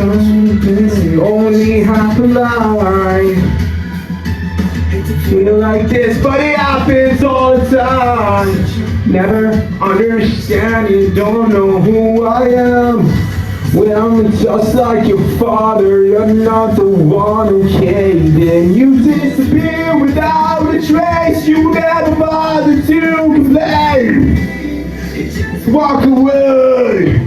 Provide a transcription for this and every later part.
Only half alive. Feel like this, but it happens all the time. Never understanding, don't know who I am. Well, I'm just like your father, you're not the one who caved in. You disappear without a trace, you never bother to complain. Walk away.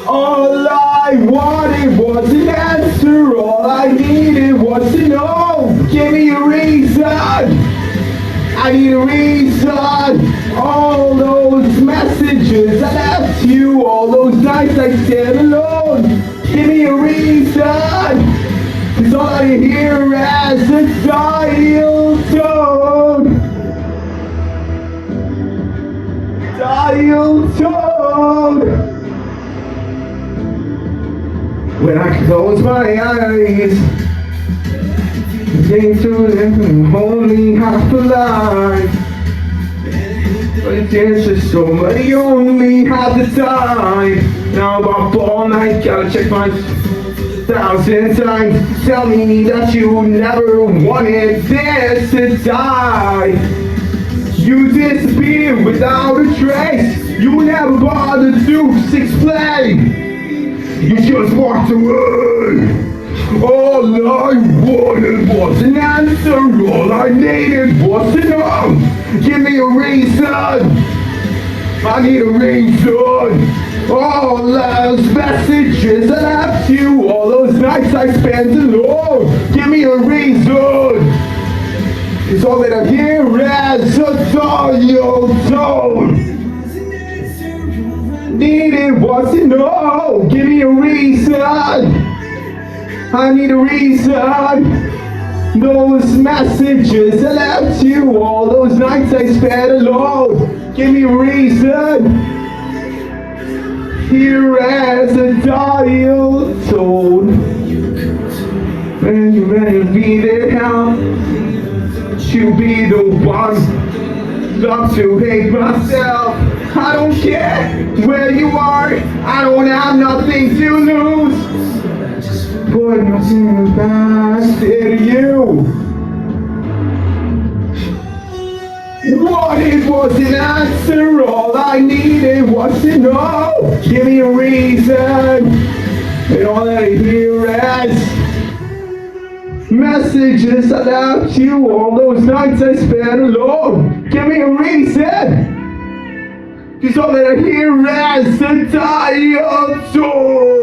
All I wanted was an answer, all I needed was to know. Give me a reason, I need a reason. All those messages I left you, all those nights I stayed alone. Give me a reason, 'cause all I hear is a dial tone. Dial tone. When I close my eyes, think through them, I'm only half alive. But there's just so many, you only have the time. Now I'm up all night, gotta check my 1,000 times. Tell me that you never wanted this to die. You disappear without a trace, you never bothered to explain. You just walked away. All I wanted was an answer, all I needed was to know. Give me a reason, I need a reason. All those messages I left you, all those nights I spent alone. Give me a reason, 'cause all that I hear is a dial tone. Needed was to know. Give me a reason, I need a reason. Those messages I left you, all those nights I spent alone. Give me a reason. Here as a dial tone. When you're ready to be there now, to be the one. Love to hate myself. I don't care where you are, I don't have nothing to lose. Put nothing back to you. Wanted was an answer, all I needed was to know. Give me a reason, and all that I hear is messages I left you, all those nights I spent alone. Give me a reason, 'cause all that I hear is a dial tone.